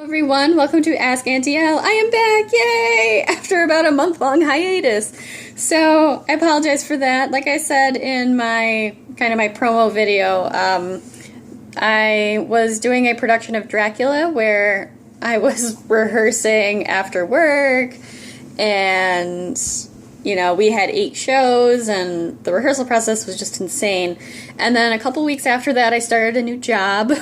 Everyone, welcome to Ask Auntie L. I am back, yay! After about a month-long hiatus. So, I apologize for that. Like I said in my promo video, I was doing a production of Dracula where I was rehearsing after work, and we had 8 shows, and the rehearsal process was just insane. And then a couple weeks after that, I started a new job.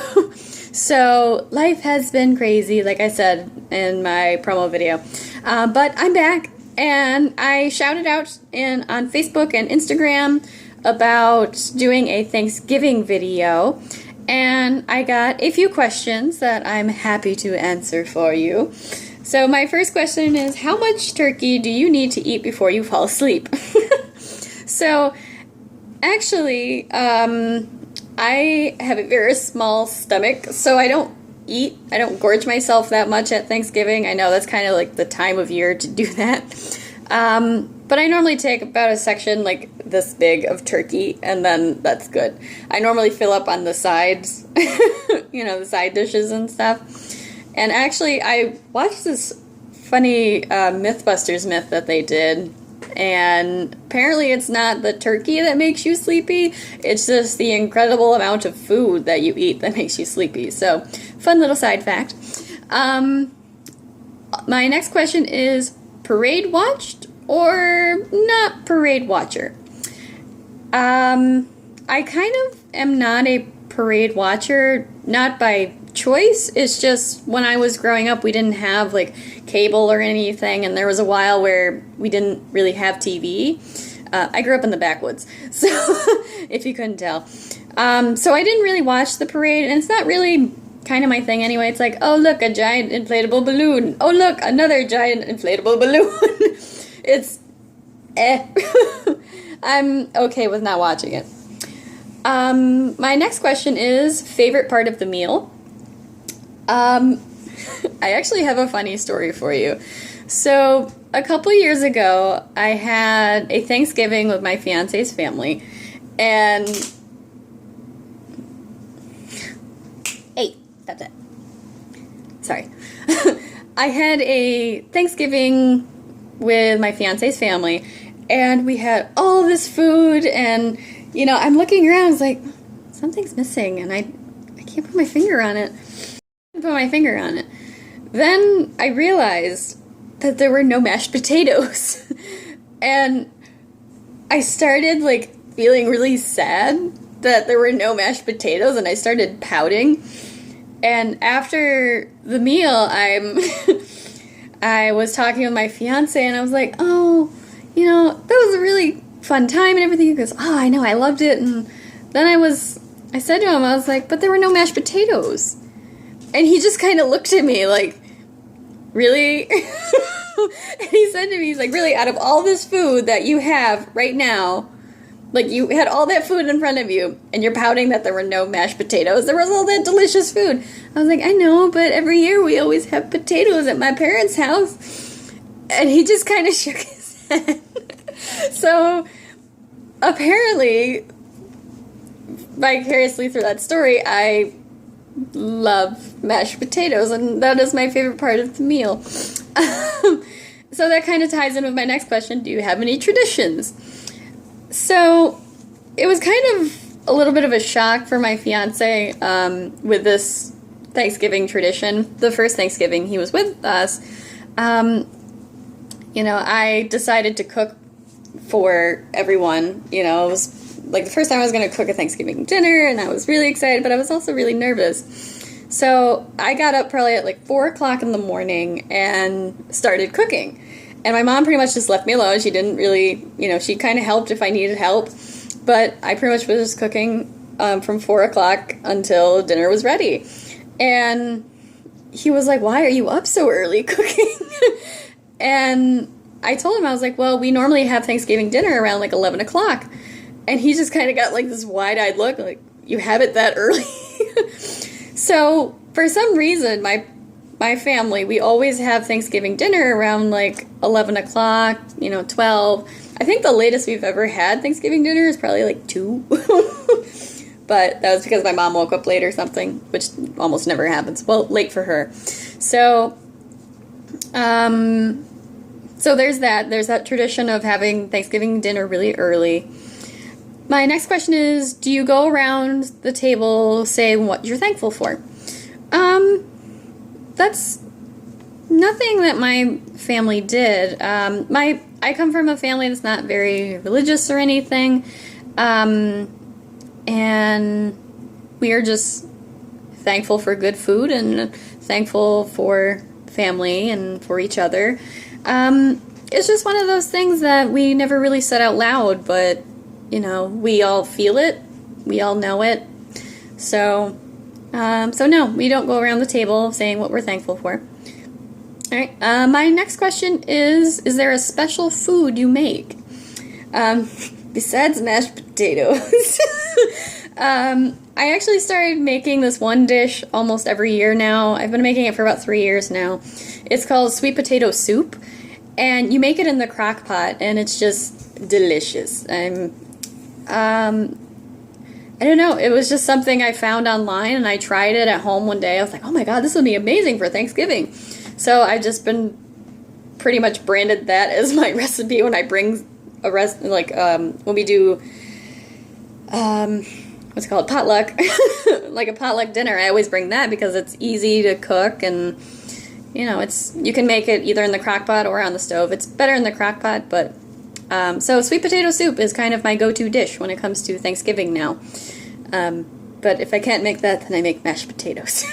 So life has been crazy, like I said in my promo video. But I'm back, and I shouted out on Facebook and Instagram about doing a Thanksgiving video, and I got a few questions that I'm happy to answer for you. So my first question is, how much turkey do you need to eat before you fall asleep? So actually, I have a very small stomach, so I don't gorge myself that much at Thanksgiving. I know that's kind of like the time of year to do that. But I normally take about a section like this big of turkey, and then that's good. I normally fill up on the sides, the side dishes and stuff. And actually, I watched this funny Mythbusters myth that they did, and apparently it's not the turkey that makes you sleepy, it's just the incredible amount of food that you eat that makes you sleepy. So, fun little side fact. My next question is, parade watched or not parade watcher? I kind of am not a parade watcher, not by choice. It's just when I was growing up, we didn't have like cable or anything, and there was a while where we didn't really have TV. I grew up in the backwoods, so if you couldn't tell. So I didn't really watch the parade, and it's not really kind of my thing anyway. It's like, oh look, a giant inflatable balloon. Oh look, another giant inflatable balloon. It's I'm okay with not watching it. My next question is, favorite part of the meal? I actually have a funny story for you. So, a couple years ago, I had a Thanksgiving with my fiance's family, and... Hey, that's it. Sorry. I had a Thanksgiving with my fiance's family, and we had all this food, and, I'm looking around, I was like, something's missing, and I can't put my finger on it. Then I realized that there were no mashed potatoes. And I started feeling really sad that there were no mashed potatoes, and I started pouting. And after the meal, I was talking with my fiance, and I was like, oh, that was a really fun time and everything. He goes, oh, I know, I loved it. And then I said to him, I was like, but there were no mashed potatoes. And he just kind of looked at me like, really? And he said to me, he's like, really, out of all this food that you have right now, you had all that food in front of you, and you're pouting that there were no mashed potatoes. There was all that delicious food. I was like, I know, but every year we always have potatoes at my parents' house. And he just kind of shook his head. So, apparently, vicariously through that story, I love mashed potatoes, and that is my favorite part of the meal. So that kind of ties in with my next question, do you have any traditions? So it was kind of a little bit of a shock for my fiance with this Thanksgiving tradition. The first Thanksgiving he was with us, I decided to cook for everyone. It was the first time I was going to cook a Thanksgiving dinner, and I was really excited, but I was also really nervous. So I got up probably at 4 o'clock in the morning and started cooking. And my mom pretty much just left me alone. She didn't really, she kind of helped if I needed help. But I pretty much was just cooking from 4 o'clock until dinner was ready. And he was like, why are you up so early cooking? And I told him, I was like, well, we normally have Thanksgiving dinner around 11 o'clock. And he just kind of got this wide-eyed look, like, you have it that early? So, for some reason, my family, we always have Thanksgiving dinner around 11 o'clock, 12. I think the latest we've ever had Thanksgiving dinner is probably 2. But that was because my mom woke up late or something, which almost never happens. Well, late for her. So, so there's that. There's that tradition of having Thanksgiving dinner really early. My next question is, do you go around the table saying what you're thankful for? That's nothing that my family did. I come from a family that's not very religious or anything, and we are just thankful for good food and thankful for family and for each other. It's just one of those things that we never really said out loud, but you know, we all feel it, we all know it. So no, we don't go around the table saying what we're thankful for. All right. My next question is there a special food you make besides mashed potatoes? I actually started making this one dish almost every year now. I've been making it for about 3 years now. It's called sweet potato soup, and you make it in the crock pot, and it's just delicious. I don't know. It was just something I found online, and I tried it at home one day. I was like, oh my god, this would be amazing for Thanksgiving. So I've just been pretty much branded that as my recipe when I bring a when we do what's it called, potluck, like a potluck dinner. I always bring that because it's easy to cook, and you know, you can make it either in the crock pot or on the stove. It's better in the crock pot, but so sweet potato soup is kind of my go-to dish when it comes to Thanksgiving now. But if I can't make that, then I make mashed potatoes.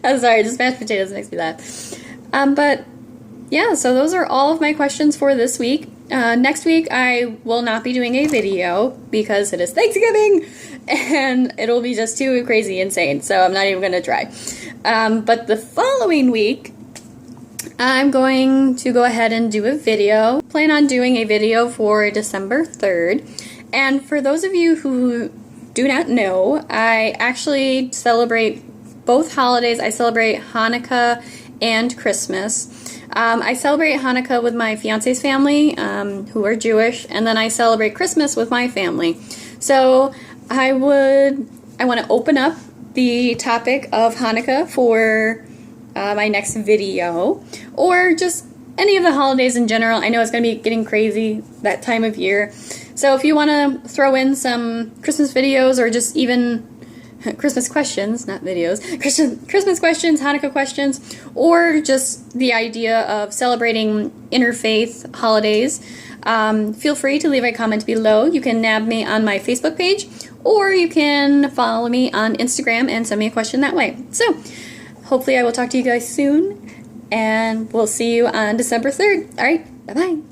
I'm sorry, just mashed potatoes makes me laugh. But yeah, so those are all of my questions for this week. Next week I will not be doing a video because it is Thanksgiving and it'll be just too crazy insane, so I'm not even going to try. But the following week I'm going to go ahead and do a video. Plan on doing a video for December 3rd. And for those of you who do not know, I actually celebrate both holidays. I celebrate Hanukkah and Christmas. I celebrate Hanukkah with my fiance's family, who are Jewish, and then I celebrate Christmas with my family. So I want to open up the topic of Hanukkah for my next video, or just any of the holidays in general. I know it's going to be getting crazy that time of year. So if you want to throw in some Christmas videos or just even Christmas questions, not videos, Christmas questions, Hanukkah questions, or just the idea of celebrating interfaith holidays, feel free to leave a comment below. You can nab me on my Facebook page, or you can follow me on Instagram and send me a question that way. So hopefully I will talk to you guys soon, and we'll see you on December 3rd. All right, bye-bye.